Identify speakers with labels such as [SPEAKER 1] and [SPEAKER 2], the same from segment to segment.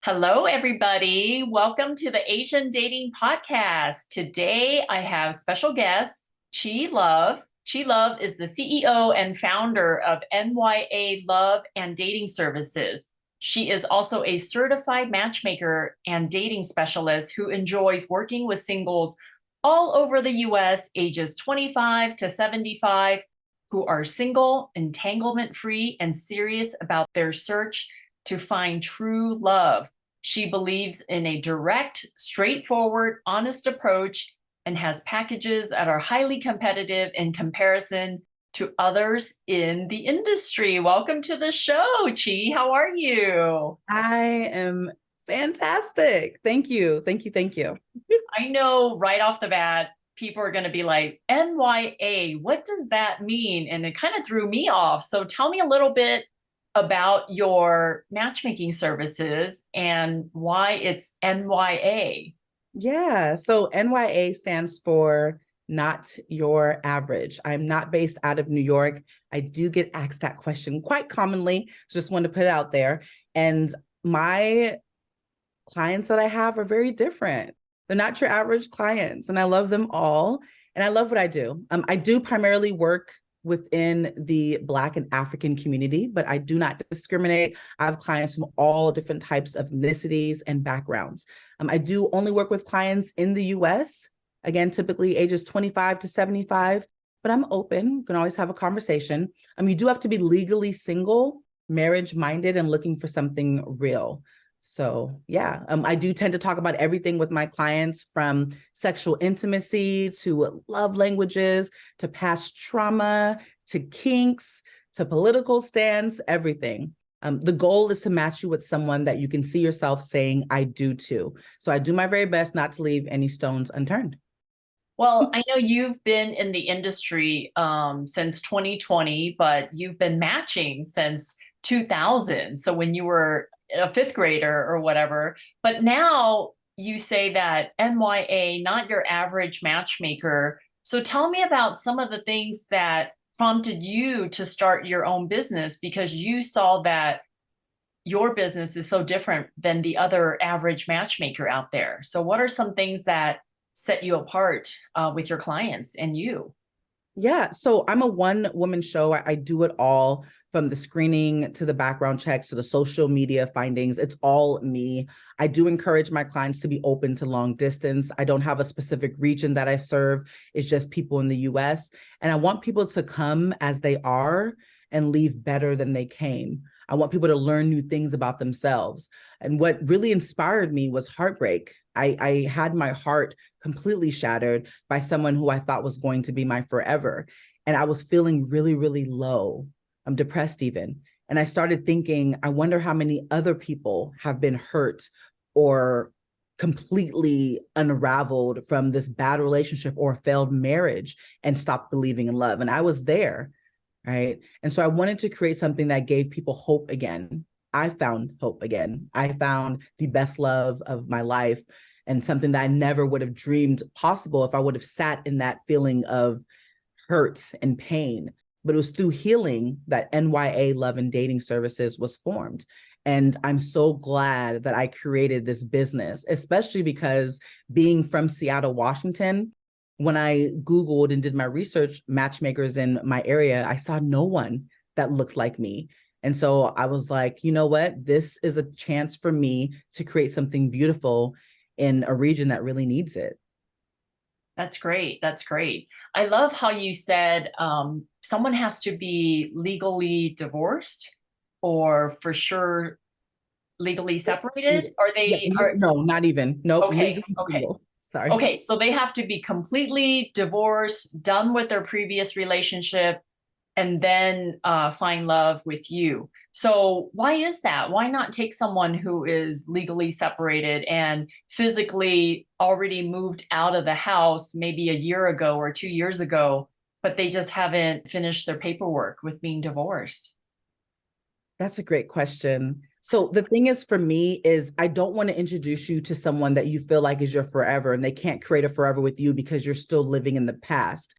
[SPEAKER 1] Hello, everybody. Welcome to the Asian Dating Podcast. Today, I have special guest, Chi Love. Chi Love is the CEO and founder of NYA Love and Dating Services. She is also a certified matchmaker and dating specialist who enjoys working with singles all over the US, ages 25 to 75, who are single, entanglement free, and serious about their search to find true love. She believes in a direct, straightforward, honest approach and has packages that are highly competitive in comparison to others in the industry. Welcome to the show, Chi. How are you?
[SPEAKER 2] I am fantastic. Thank you. Thank you. Thank you.
[SPEAKER 1] I know right off the bat, people are going to be like, NYA, what does that mean? And it kind of threw me off. So tell me a little bit about your matchmaking services and why it's NYA.
[SPEAKER 2] Yeah. So NYA stands for not your average. I'm not based out of New York. I do get asked that question quite commonly. Just wanted to put it out there. And my clients that I have are very different. They're not your average clients, and I love them all. And I love what I do. I do primarily work within the Black and African community, but I do not discriminate. I have clients from all different types of ethnicities and backgrounds. I do only work with clients in the US, again, typically ages 25 to 75, but I'm open. You can always have a conversation. You do have to be legally single, marriage minded, and looking for something real. So yeah, I do tend to talk about everything with my clients, from sexual intimacy to love languages, to past trauma, to kinks, to political stance, everything. The goal is to match you with someone that you can see yourself saying, I do too. So I do my very best not to leave any stones unturned.
[SPEAKER 1] Well, I know you've been in the industry since 2020, but you've been matching since 2000. So when you were a fifth grader or whatever, but now you say that NYA, not your average matchmaker. So tell me about some of the things that prompted you to start your own business, because you saw that your business is so different than the other average matchmaker out there. So what are some things that set you apart with your clients and you?
[SPEAKER 2] Yeah, so I'm a one-woman show. I do it all, from the screening to the background checks to the social media findings. It's all me. I do encourage my clients to be open to long distance. I don't have a specific region that I serve. It's just people in the US. And I want people to come as they are and leave better than they came. I want people to learn new things about themselves. And what really inspired me was heartbreak. I had my heart completely shattered by someone who I thought was going to be my forever. And I was feeling really, really low. I'm depressed even. And I started thinking, I wonder how many other people have been hurt or completely unraveled from this bad relationship or failed marriage and stopped believing in love. And I was there, right? And so I wanted to create something that gave people hope again. I found hope again. I found the best love of my life, and something that I never would have dreamed possible if I would have sat in that feeling of hurt and pain. But it was through healing that NYA Love and Dating Services was formed. And I'm so glad that I created this business, especially because, being from Seattle, Washington, when I Googled and did my research, matchmakers in my area, I saw no one that looked like me. And so I was like, you know what? This is a chance for me to create something beautiful in a region that really needs it.
[SPEAKER 1] That's great. That's great. I love how you said someone has to be legally divorced or for sure legally separated. Are
[SPEAKER 2] Yeah,
[SPEAKER 1] they are
[SPEAKER 2] no, not even. Nope,
[SPEAKER 1] okay,
[SPEAKER 2] legally
[SPEAKER 1] okay.
[SPEAKER 2] single. Sorry.
[SPEAKER 1] Okay, so they have to be completely divorced, done with their previous relationship, and then find love with you. So why is that? Why not take someone who is legally separated and physically already moved out of the house maybe a year ago or 2 years ago, but they just haven't finished their paperwork with being divorced?
[SPEAKER 2] That's a great question. So the thing is, for me, is I don't want to introduce you to someone that you feel like is your forever, and they can't create a forever with you because you're still living in the past.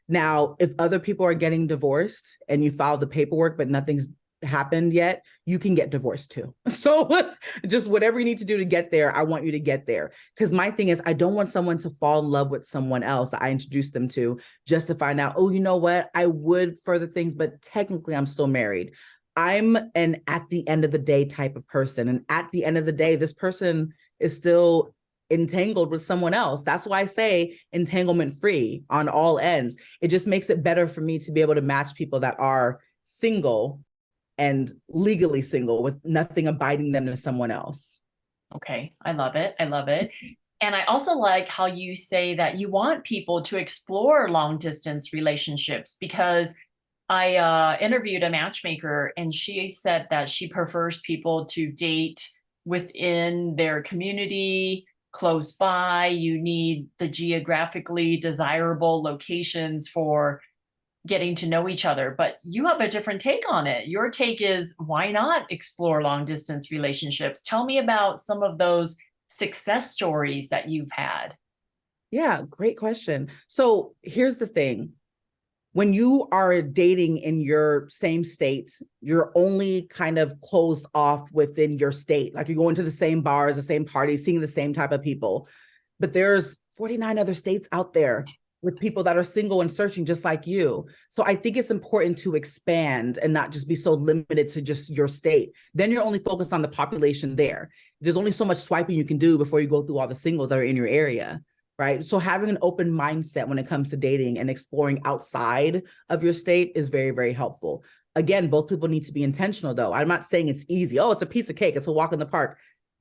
[SPEAKER 2] Now, if other people are getting divorced and you file the paperwork, but nothing's happened yet, you can get divorced too. So just whatever you need to do to get there, I want you to get there. Because my thing is, I don't want someone to fall in love with someone else that I introduced them to just to find out, oh, you know what? I would further things, but technically I'm still married. I'm an at the end of the day type of person. And at the end of the day, this person is still entangled with someone else. That's why I say entanglement free on all ends. It just makes it better for me to be able to match people that are single and legally single with nothing abiding them to someone else.
[SPEAKER 1] Okay, I love it. I love it. And I also like how you say that you want people to explore long distance relationships, because I interviewed a matchmaker and she said that she prefers people to date within their community, close by. You need the geographically desirable locations for getting to know each other, but you have a different take on it. Your take is, why not explore long distance relationships? Tell me about some of those success stories that you've had.
[SPEAKER 2] Yeah, great question. So here's the thing. When you are dating in your same state, you're only kind of closed off within your state. Like you're going to the same bars, the same parties, seeing the same type of people. But there's 49 other states out there with people that are single and searching just like you. So I think it's important to expand and not just be so limited to just your state. Then you're only focused on the population there. There's only so much swiping you can do before you go through all the singles that are in your area. Right. So having an open mindset when it comes to dating and exploring outside of your state is very, very helpful. Again, both people need to be intentional, though. I'm not saying it's easy. Oh, it's a piece of cake. It's a walk in the park.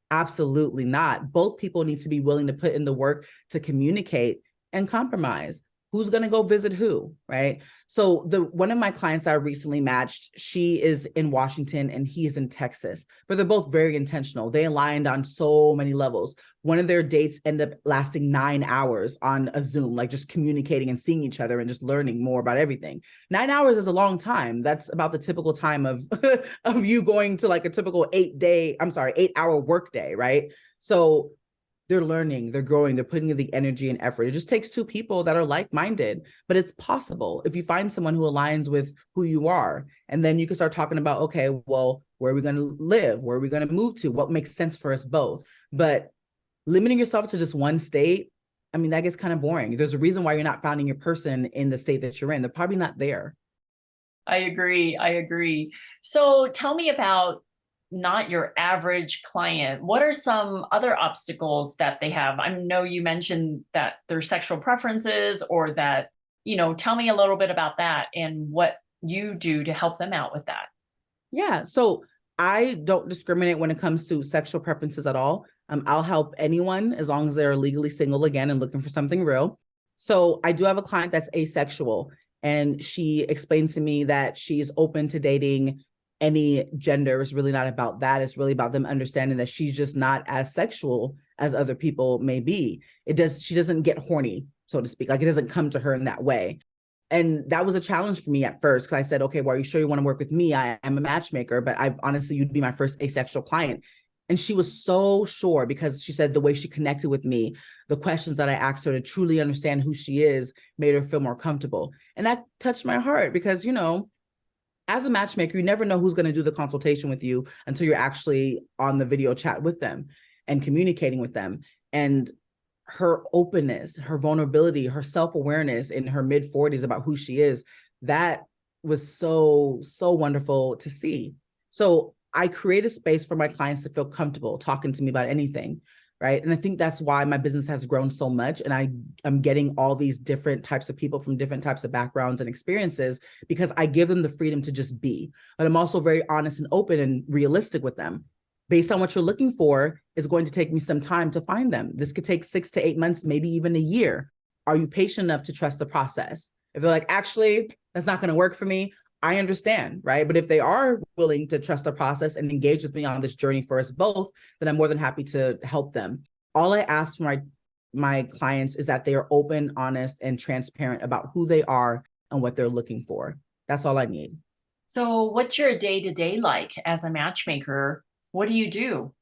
[SPEAKER 2] Absolutely not. Both people need to be willing to put in the work to communicate and compromise. Who's going to go visit who, right? So one of my clients that I recently matched, she is in Washington and he is in Texas, but they're both very intentional. They aligned on so many levels. One of their dates ended up lasting 9 hours on a Zoom, like just communicating and seeing each other and just learning more about everything. 9 hours is a long time. That's about the typical time of, of you going to like a typical 8-hour work day, right? So they're learning, they're growing, they're putting in the energy and effort. It just takes two people that are like-minded, but it's possible if you find someone who aligns with who you are. And then you can start talking about, okay, well, where are we going to live? Where are we going to move to? What makes sense for us both? But limiting yourself to just one state, I mean, that gets kind of boring. There's a reason why you're not finding your person in the state that you're in. They're probably not there.
[SPEAKER 1] I agree. I agree. So tell me about not your average client. What are some other obstacles that they have? I know you mentioned that their sexual preferences, or that, tell me a little bit about that and what you do to help them out with that.
[SPEAKER 2] Yeah. So I don't discriminate when it comes to sexual preferences at all. I'll help anyone as long as they're legally single again and looking for something real. So I do have a client that's asexual, and she explained to me that she's open to dating any gender. It's really not about that. It's really about them understanding that she's just not as sexual as other people may be. She doesn't get horny, so to speak. Like it doesn't come to her in that way. And that was a challenge for me at first, because I said, okay, well, are you sure you want to work with me? I am a matchmaker, but you'd be my first asexual client. And she was so sure, because she said the way she connected with me, the questions that I asked her to truly understand who she is, made her feel more comfortable. And that touched my heart, because, as a matchmaker, you never know who's going to do the consultation with you until you're actually on the video chat with them and communicating with them. And her openness, her vulnerability, her self-awareness in her mid-40s about who she is, that was so, so wonderful to see. So I create a space for my clients to feel comfortable talking to me about anything, right? And I think that's why my business has grown so much. And I'm getting all these different types of people from different types of backgrounds and experiences, because I give them the freedom to just be. But I'm also very honest and open and realistic with them. Based on what you're looking for, is going to take me some time to find them. This could take 6 to 8 months, maybe even a year. Are you patient enough to trust the process? If they're like, actually, that's not going to work for me, I understand, right? But if they are willing to trust the process and engage with me on this journey for us both, then I'm more than happy to help them. All I ask for my clients is that they are open, honest, and transparent about who they are and what they're looking for. That's all I need.
[SPEAKER 1] So what's your day-to-day like as a matchmaker? What do you do?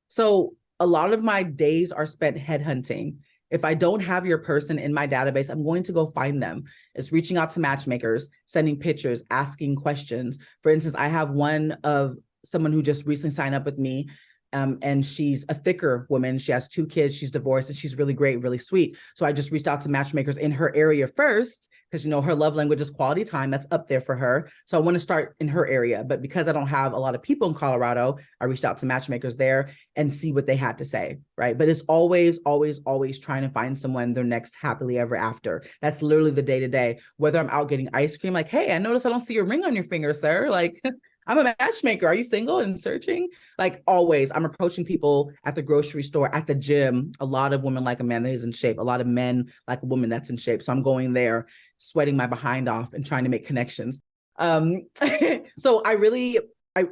[SPEAKER 2] So a lot of my days are spent headhunting. If I don't have your person in my database, I'm going to go find them. It's reaching out to matchmakers, sending pictures, asking questions. For instance, I have one of someone who just recently signed up with me. And she's a thicker woman. She has 2 kids. She's divorced and she's really great, really sweet. So I just reached out to matchmakers in her area first because, her love language is quality time. That's up there for her. So I want to start in her area. But because I don't have a lot of people in Colorado, I reached out to matchmakers there and see what they had to say, right? But it's always, always, always trying to find someone their next happily ever after. That's literally the day-to-day. Whether I'm out getting ice cream, like, hey, I noticed I don't see your ring on your finger, sir. Like, I'm a matchmaker. Are you single and searching? Like always, I'm approaching people at the grocery store, at the gym. A lot of women like a man that is in shape. A lot of men like a woman that's in shape. So I'm going there, sweating my behind off and trying to make connections. So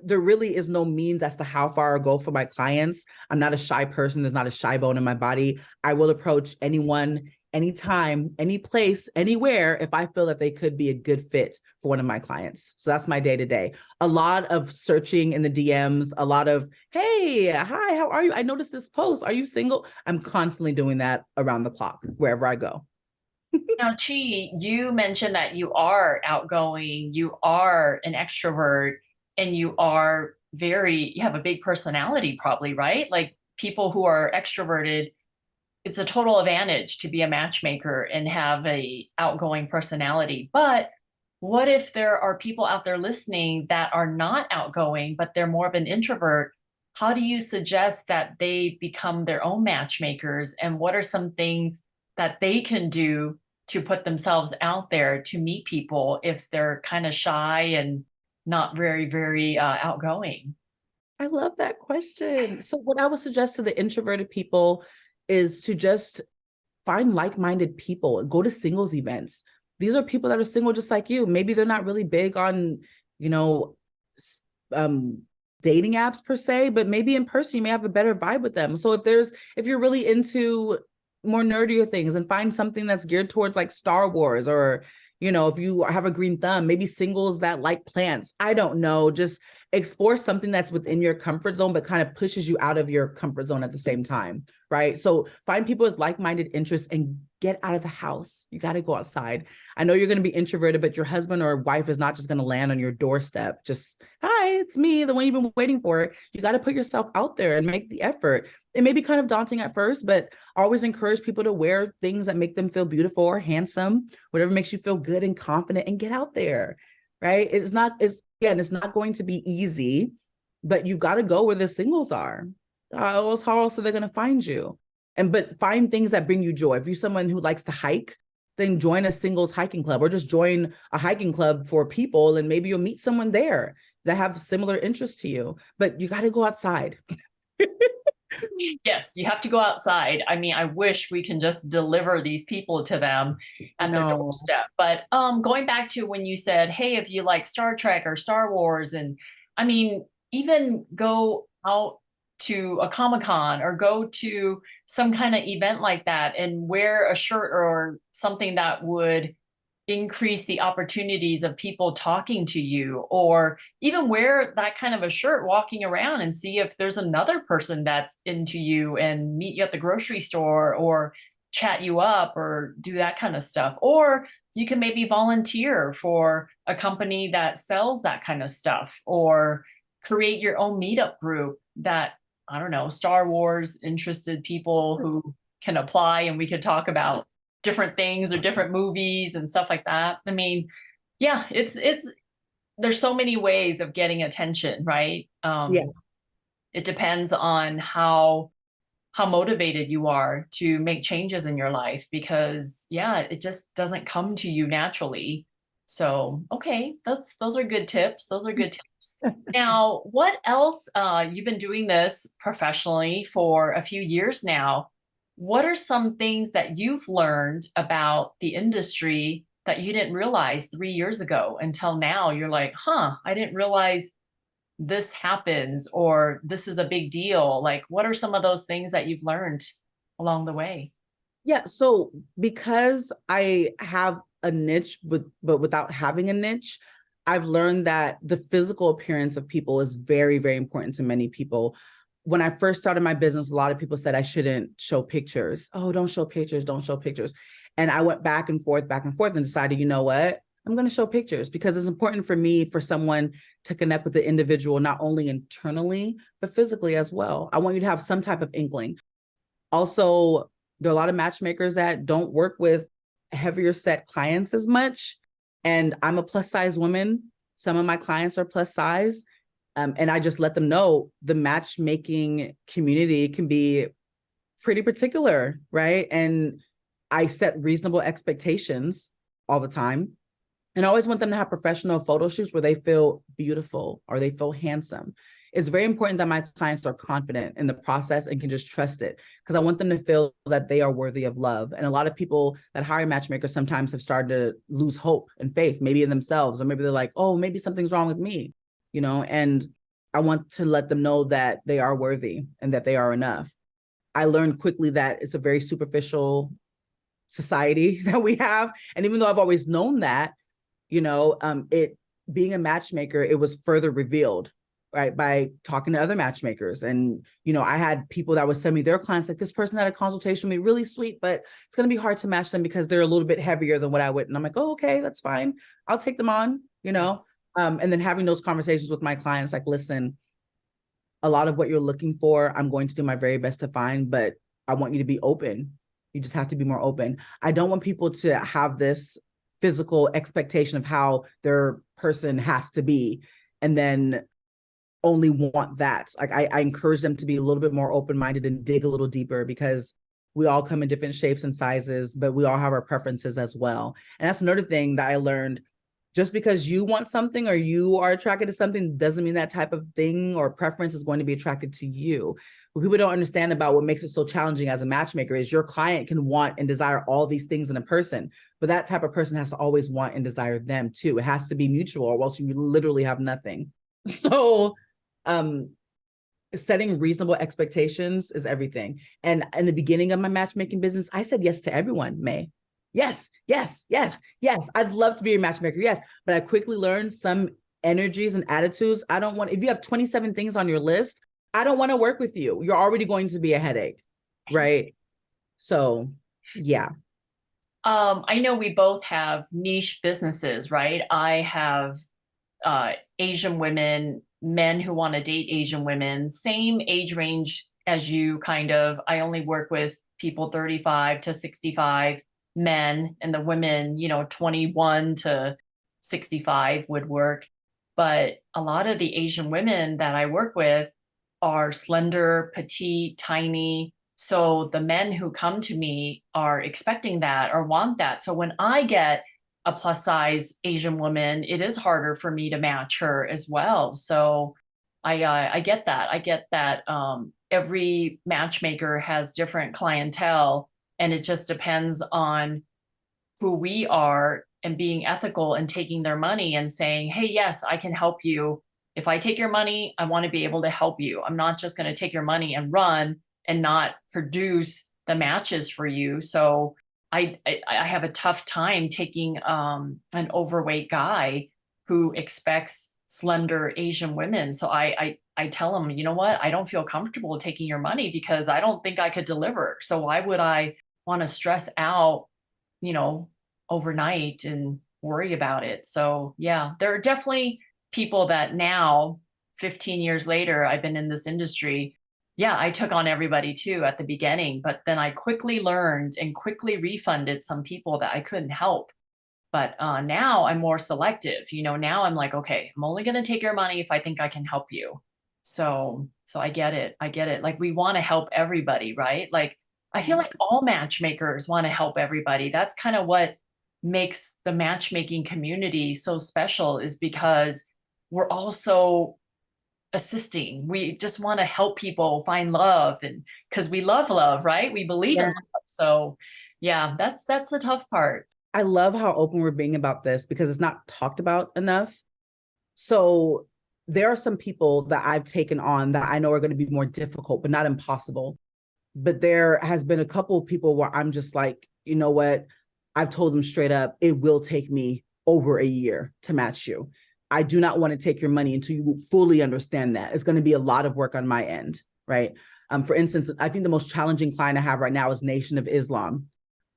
[SPEAKER 2] there really is no means as to how far I go for my clients. I'm not a shy person. There's not a shy bone in my body. I will approach anyone, anytime, any place, anywhere, if I feel that they could be a good fit for one of my clients. So that's my day-to-day. A lot of searching in the DMs, a lot of, hey, hi, how are you? I noticed this post. Are you single? I'm constantly doing that around the clock, wherever I go.
[SPEAKER 1] Now, Chi, you mentioned that you are outgoing, you are an extrovert, and you have a big personality probably, right? Like people who are extroverted, it's a total advantage to be a matchmaker and have a outgoing personality. But what if there are people out there listening that are not outgoing, but they're more of an introvert? How do you suggest that they become their own matchmakers? And what are some things that they can do to put themselves out there to meet people if they're kind of shy and not very, very outgoing?
[SPEAKER 2] I love that question. So what I would suggest to the introverted people is to just find like-minded people, go to singles events. These are people that are single just like you. Maybe they're not really big on, dating apps per se, but maybe in person you may have a better vibe with them. So if you're really into more nerdier things, and find something that's geared towards like Star Wars, or if you have a green thumb, maybe singles that like plants. I don't know. Just explore something that's within your comfort zone, but kind of pushes you out of your comfort zone at the same time, right? So find people with like-minded interests and get out of the house. You got to go outside. I know you're going to be introverted, but your husband or wife is not just going to land on your doorstep. Just, hi, it's me, the one you've been waiting for. You got to put yourself out there and make the effort. It may be kind of daunting at first, but I always encourage people to wear things that make them feel beautiful or handsome, whatever makes you feel good and confident, and get out there, right? It's not going to be easy, but you've got to go where the singles are. How else are they going to find you? But find things that bring you joy. If you're someone who likes to hike, then join a singles hiking club, or just join a hiking club for people, and maybe you'll meet someone there that have similar interests to you. But you got to go outside.
[SPEAKER 1] Yes, you have to go outside. I mean, I wish we can just deliver these people to them at their doorstep. But going back to when you said, hey, if you like Star Trek or Star Wars, and I mean, even go out to a Comic-Con or go to some kind of event like that and wear a shirt or something that would increase the opportunities of people talking to you, or even wear that kind of a shirt walking around and see if there's another person that's into you and meet you at the grocery store or chat you up or do that kind of stuff. Or you can maybe volunteer for a company that sells that kind of stuff, or create your own meetup group that, I don't know, Star Wars interested people who can apply, and we could talk about different things or different movies and stuff like that. I mean, yeah, there's so many ways of getting attention, right?
[SPEAKER 2] Yeah.
[SPEAKER 1] It depends on how motivated you are to make changes in your life, because yeah, it just doesn't come to you naturally. So, okay, those are good tips. Those are good tips. Now, what else? You've been doing this professionally for a few years now. What are some things that you've learned about the industry that you didn't realize 3 years ago until now? You're like, huh, I didn't realize this happens, or this is a big deal. Like, what are some of those things that you've learned along the way?
[SPEAKER 2] Yeah. So because I have a niche, but without having a niche, I've learned that the physical appearance of people is very, very important to many people. when I first started my business, a lot of people said I shouldn't show pictures. Oh, don't show pictures, don't show pictures. And I went back and forth and decided, you know what? I'm going to show pictures because it's important for me, for someone to connect with the individual, not only internally, but physically as well. I want you to have some type of inkling. Also, there are a lot of matchmakers that don't work with heavier set clients as much. And I'm a plus size woman. Some of my clients are plus size. And I just let them know the matchmaking community can be pretty particular, right? And I set reasonable expectations all the time. And I always want them to have professional photo shoots where they feel beautiful or they feel handsome. It's very important that my clients are confident in the process and can just trust it, because I want them to feel that they are worthy of love. And a lot of people that hire matchmakers sometimes have started to lose hope and faith, maybe in themselves, or maybe they're like, oh, maybe something's wrong with me, and I want to let them know that they are worthy and that they are enough. I learned quickly that it's a very superficial society that we have. And even though I've always known that, it being a matchmaker, it was further revealed, right, by talking to other matchmakers. And, I had people that would send me their clients, like, this person had a consultation with me, really sweet, but it's going to be hard to match them because they're a little bit heavier than what I would. And I'm like, oh, okay, that's fine. I'll take them on, and then having those conversations with my clients, like, listen, a lot of what you're looking for, I'm going to do my very best to find, but I want you to be open. You just have to be more open. I don't want people to have this physical expectation of how their person has to be and then only want that. Like, I encourage them to be a little bit more open-minded and dig a little deeper, because we all come in different shapes and sizes, but we all have our preferences as well. And that's another thing that I learned. Just because you want something or you are attracted to something doesn't mean that type of thing or preference is going to be attracted to you. What people don't understand about what makes it so challenging as a matchmaker is your client can want and desire all these things in a person, but that type of person has to always want and desire them too. It has to be mutual, or else you literally have nothing. So setting reasonable expectations is everything. And in the beginning of my matchmaking business, I said yes to everyone, May. Yes, yes, yes, yes. I'd love to be a matchmaker. Yes. But I quickly learned some energies and attitudes. I don't want, if you have 27 things on your list, I don't want to work with you. You're already going to be a headache. Right. So, yeah.
[SPEAKER 1] I know we both have niche businesses, right? I have Asian women, men who want to date Asian women, same age range as you, kind of. I only work with people 35 to 65. Men, and the women, 21 to 65 would work. But a lot of the Asian women that I work with are slender, petite, tiny. So the men who come to me are expecting that or want that. So when I get a plus size Asian woman, it is harder for me to match her as well. So I get that. I get that every matchmaker has different clientele. And it just depends on who we are and being ethical and taking their money and saying, hey, yes, I can help you. If I take your money, I want to be able to help you. I'm not just going to take your money and run and not produce the matches for you. So I have a tough time taking an overweight guy who expects slender Asian women. So I tell him, you know what, I don't feel comfortable taking your money because I don't think I could deliver. So why would I want to stress out, overnight and worry about it? So yeah, there are definitely people that now, 15 years later, I've been in this industry. Yeah, I took on everybody too at the beginning, but then I quickly learned and quickly refunded some people that I couldn't help. But now I'm more selective. Now I'm like, okay, I'm only going to take your money if I think I can help you. So I get it. I get it. Like, we want to help everybody, right? Like, I feel like all matchmakers want to help everybody. That's kind of what makes the matchmaking community so special, is because we're also assisting. We just want to help people find love, and because we love love, right? We believe in love. So yeah, that's the tough part.
[SPEAKER 2] I love how open we're being about this because it's not talked about enough. So there are some people that I've taken on that I know are going to be more difficult, but not impossible. But there has been a couple of people where I'm just like, you know what? I've told them straight up, it will take me over a year to match you. I do not want to take your money until you fully understand that. It's going to be a lot of work on my end, right? For instance, I think the most challenging client I have right now is Nation of Islam.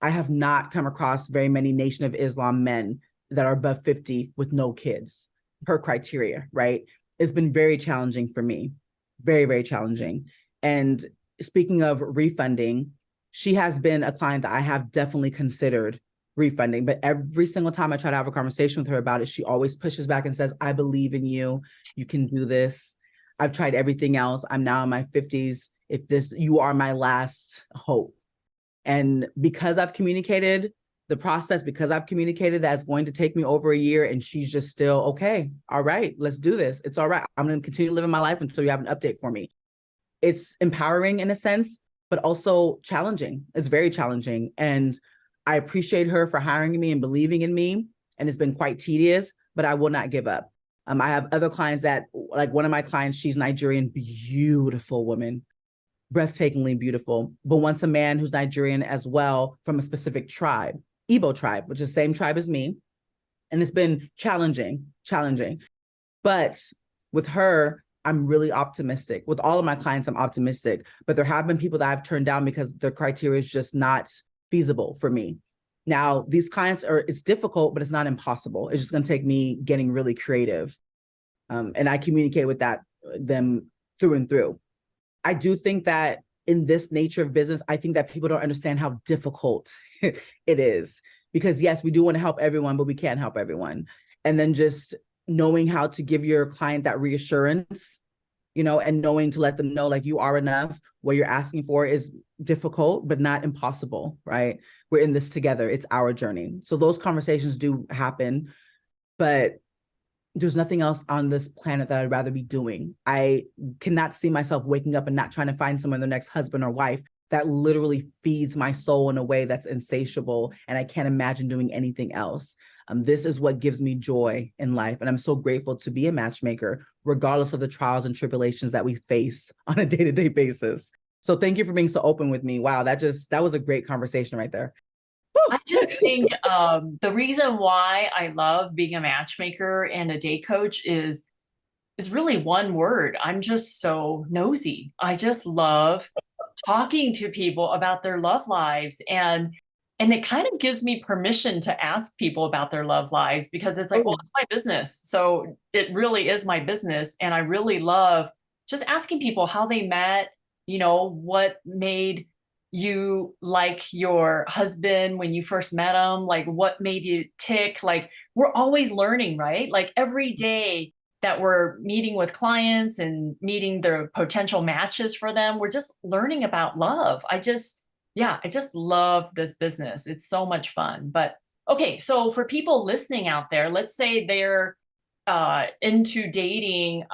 [SPEAKER 2] I have not come across very many Nation of Islam men that are above 50 with no kids per criteria, right? It's been very challenging for me, very, very challenging. And speaking of refunding, she has been a client that I have definitely considered refunding, but every single time I try to have a conversation with her about it, she always pushes back and says, I believe in you. You can do this. I've tried everything else. I'm now in my 50s. If this, you are my last hope. And because I've communicated the process, because I've communicated that it's going to take me over a year, and she's just still, okay, all right, let's do this. It's all right. I'm going to continue living my life until you have an update for me. It's empowering in a sense, but also challenging. It's very challenging. And I appreciate her for hiring me and believing in me. And it's been quite tedious, but I will not give up. I have other clients that, like one of my clients, she's Nigerian, beautiful woman, breathtakingly beautiful, but wants a man who's Nigerian as well from a specific tribe, Igbo tribe, which is the same tribe as me. And it's been challenging. But with her, I'm really optimistic. With all of my clients, I'm optimistic, but there have been people that I've turned down because their criteria is just not feasible for me. Now, these clients it's difficult, but it's not impossible. It's just going to take me getting really creative. And I communicate with them through and through. I do think that in this nature of business, I think that people don't understand how difficult it is, because yes, we do want to help everyone, but we can't help everyone. And then just knowing how to give your client that reassurance, and knowing to let them know, like, you are enough. What you're asking for is difficult, but not impossible, right? We're in this together. It's our journey. So those conversations do happen, but there's nothing else on this planet that I'd rather be doing. I cannot see myself waking up and not trying to find someone, the next husband or wife, that literally feeds my soul in a way that's insatiable. And I can't imagine doing anything else. This is what gives me joy in life. And I'm so grateful to be a matchmaker, regardless of the trials and tribulations that we face on a day-to-day basis. So thank you for being so open with me. Wow, that was a great conversation right there.
[SPEAKER 1] I just think the reason why I love being a matchmaker and a date coach is really one word. I'm just so nosy. I just love talking to people about their love lives, and it kind of gives me permission to ask people about their love lives, because it's like, well, it's my business. So it really is my business. And I really love just asking people how they met, what made you like your husband when you first met him, like what made you tick. Like, we're always learning, right? Like every day that we're meeting with clients and meeting their potential matches for them, we're just learning about love. I just love this business. It's so much fun. But okay, so for people listening out there, let's say they're into dating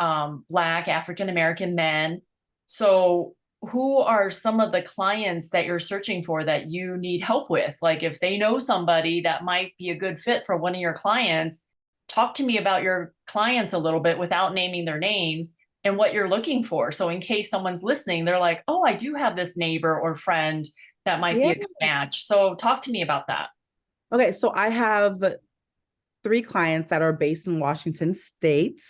[SPEAKER 1] Black African American men. So who are some of the clients that you're searching for that you need help with? Like, if they know somebody that might be a good fit for one of your clients, talk to me about your clients a little bit without naming their names and what you're looking for. So in case someone's listening, they're like, oh, I do have this neighbor or friend that might be a good match. So talk to me about that.
[SPEAKER 2] Okay, so I have 3 clients that are based in Washington State.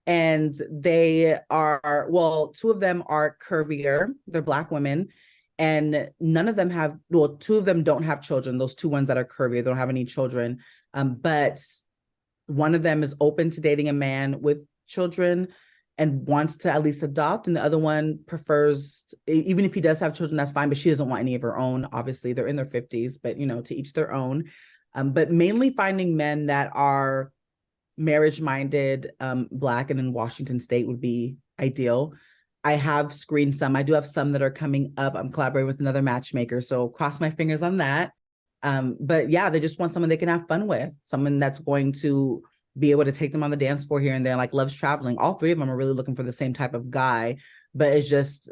[SPEAKER 2] And they are, well, 2 of them are curvier. They're Black women. And none of them have, well, 2 of them don't have children. Those 2 ones that are curvier, they don't have any children. But one of them is open to dating a man with children and wants to at least adopt. And the other one prefers, even if he does have children, that's fine, but she doesn't want any of her own. Obviously, they're in their 50s, but to each their own. But mainly finding men that are marriage-minded, Black, and in Washington State would be ideal. I have screened some. I do have some that are coming up. I'm collaborating with another matchmaker, so cross my fingers on that. But yeah, they just want someone they can have fun with, someone that's going to be able to take them on the dance floor here and there, like loves traveling. All 3 of them are really looking for the same type of guy, but it's just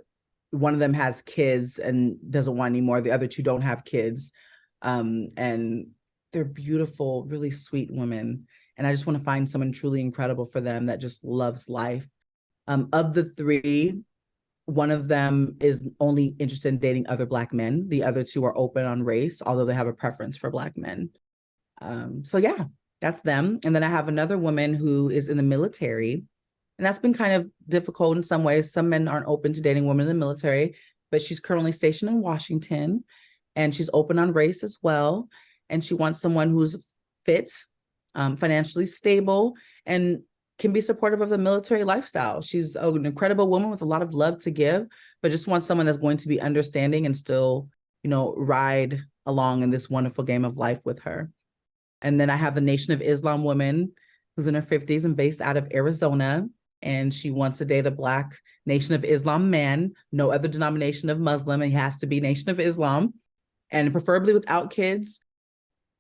[SPEAKER 2] one of them has kids and doesn't want any more. The other 2 don't have kids. And they're beautiful, really sweet women. And I just want to find someone truly incredible for them that just loves life. Of the 3, one of them is only interested in dating other Black men. The other 2 are open on race, although they have a preference for Black men. So yeah, that's them. And then I have another woman who is in the military, And that's been kind of difficult in some ways. Some men aren't open to dating women in the military, but she's currently stationed in Washington and she's open on race as well. And she wants someone who's fit, financially stable, and can be supportive of the military lifestyle. She's an incredible woman with a lot of love to give, but just wants someone that's going to be understanding and still, ride along in this wonderful game of life with her. And then I have the Nation of Islam woman who's in her 50s and based out of Arizona. And she wants to date a Black Nation of Islam man, no other denomination of Muslim. And he has to be Nation of Islam, and preferably without kids,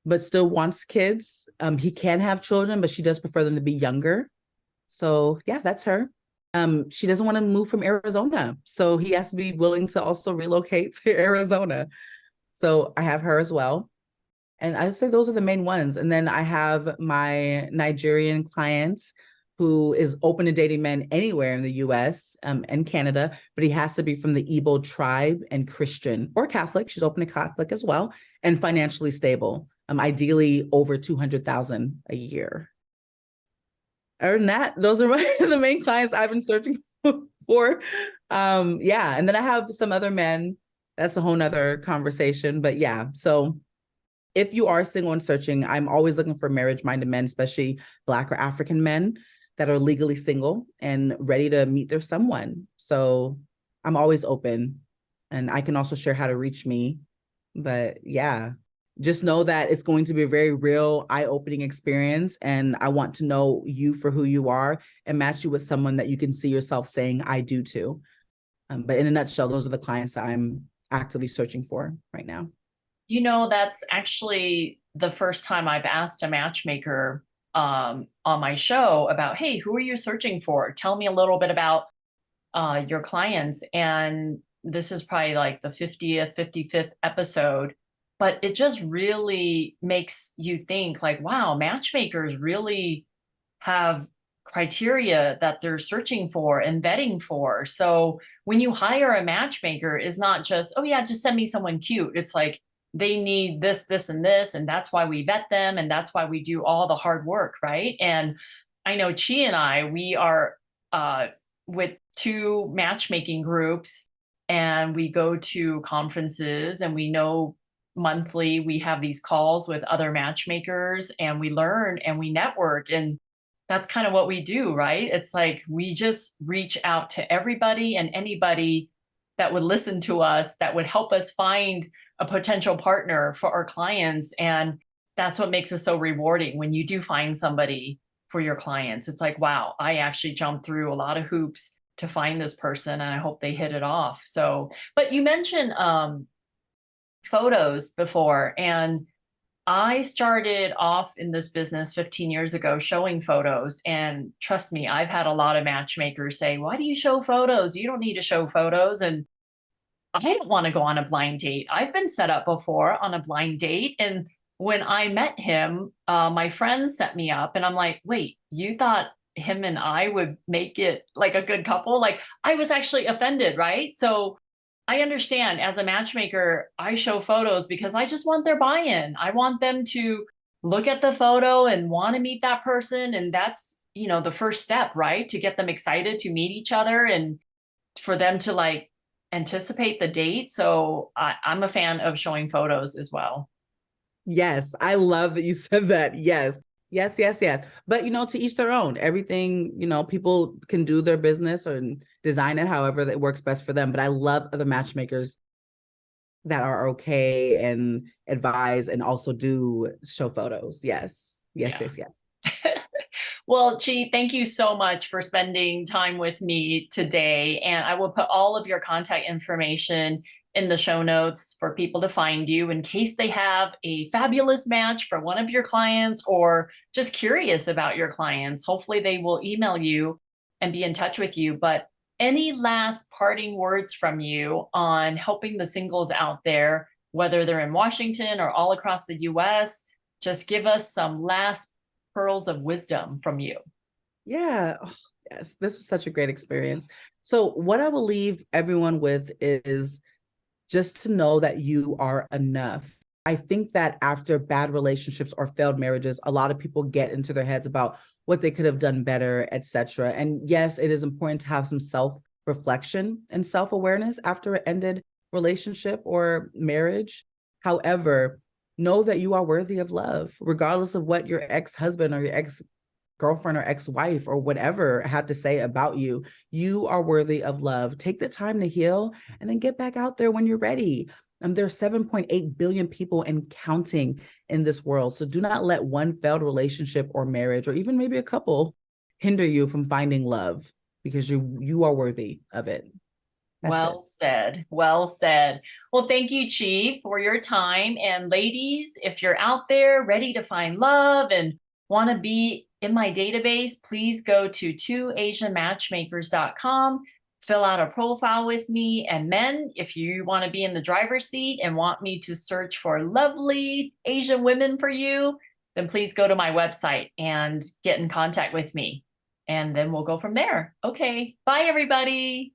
[SPEAKER 2] but still wants kids. He can have children, but she does prefer them to be younger. So yeah, that's her. She doesn't want to move from Arizona, so he has to be willing to also relocate to Arizona. So I have her as well. And I would say those are the main ones. And then I have my Nigerian client who is open to dating men anywhere in the US and Canada, but he has to be from the Igbo tribe and Christian or Catholic. She's open to Catholic as well, and financially stable, ideally over 200,000 a year. Other than that, those are the main clients I've been searching for. Yeah. And then I have some other men. That's a whole nother conversation. But yeah, so if you are single and searching, I'm always looking for marriage-minded men, especially Black or African men that are legally single and ready to meet their someone. So I'm always open, and I can also share how to reach me. But yeah, just know that it's going to be a very real, eye-opening experience. And I want to know you for who you are and match you with someone that you can see yourself saying, I do too. But in a nutshell, those are the clients that I'm actively searching for right now.
[SPEAKER 1] That's actually the first time I've asked a matchmaker on my show about, hey, who are you searching for? Tell me a little bit about your clients. And this is probably like the 50th, 55th episode, but it just really makes you think like, wow, matchmakers really have criteria that they're searching for and vetting for. So when you hire a matchmaker, is not just, oh yeah, just send me someone cute. It's like they need this, this, and this, and that's why we vet them, and that's why we do all the hard work, right? And I know Chi and I, we are with two matchmaking groups, and we go to conferences, and we know monthly we have these calls with other matchmakers, and we learn and we network, and that's kind of what we do, right? It's like we just reach out to everybody and anybody that would listen to us, that would help us find a potential partner for our clients. And that's what makes it so rewarding when you do find somebody for your clients. It's like, wow, I actually jumped through a lot of hoops to find this person, and I hope they hit it off. So, but you mentioned photos before, and I started off in this business 15 years ago showing photos. And trust me, I've had a lot of matchmakers say, why do you show photos? You don't need to show photos. And I don't want to go on a blind date. I've been set up before on a blind date. And when I met him, my friends set me up, and I'm like, wait, you thought him and I would make it like a good couple? Like, I was actually offended, right? So I understand, as a matchmaker, I show photos because I just want their buy-in. I want them to look at the photo and want to meet that person. And that's, the first step, right? To get them excited to meet each other and for them to like anticipate the date. So I'm a fan of showing photos as well.
[SPEAKER 2] Yes, I love that you said that. Yes. Yes, yes, yes. But, to each their own. Everything, people can do their business or design it however that works best for them. But I love other matchmakers that are okay and advise and also do show photos. Yes, yes,
[SPEAKER 1] Yeah.
[SPEAKER 2] yes, yes.
[SPEAKER 1] Well, Chi, thank you so much for spending time with me today. And I will put all of your contact information in the show notes for people to find you in case they have a fabulous match for one of your clients or just curious about your clients. Hopefully they will email you and be in touch with you. But any last parting words from you on helping the singles out there, whether they're in Washington or all across the US? Just give us some last pearls of wisdom from you.
[SPEAKER 2] Yeah. Oh, yes. This was such a great experience. So what I will leave everyone with is just to know that you are enough. I think that after bad relationships or failed marriages, a lot of people get into their heads about what they could have done better, etc. And yes, it is important to have some self-reflection and self-awareness after an ended relationship or marriage. However, know that you are worthy of love, regardless of what your ex-husband or your ex-girlfriend or ex-wife or whatever had to say about you. You are worthy of love. Take the time to heal and then get back out there when you're ready. There are 7.8 billion people and counting in this world. So do not let one failed relationship or marriage, or even maybe a couple, hinder you from finding love, because you are worthy of it. That's it.
[SPEAKER 1] Well said. Well said. Well, thank you, Chi, for your time. And ladies, if you're out there ready to find love and want to be in my database, please go to twoasianmatchmakers.com, fill out a profile with me. And men, if you want to be in the driver's seat and want me to search for lovely Asian women for you, then please go to my website and get in contact with me. And then we'll go from there. Okay. Bye, everybody.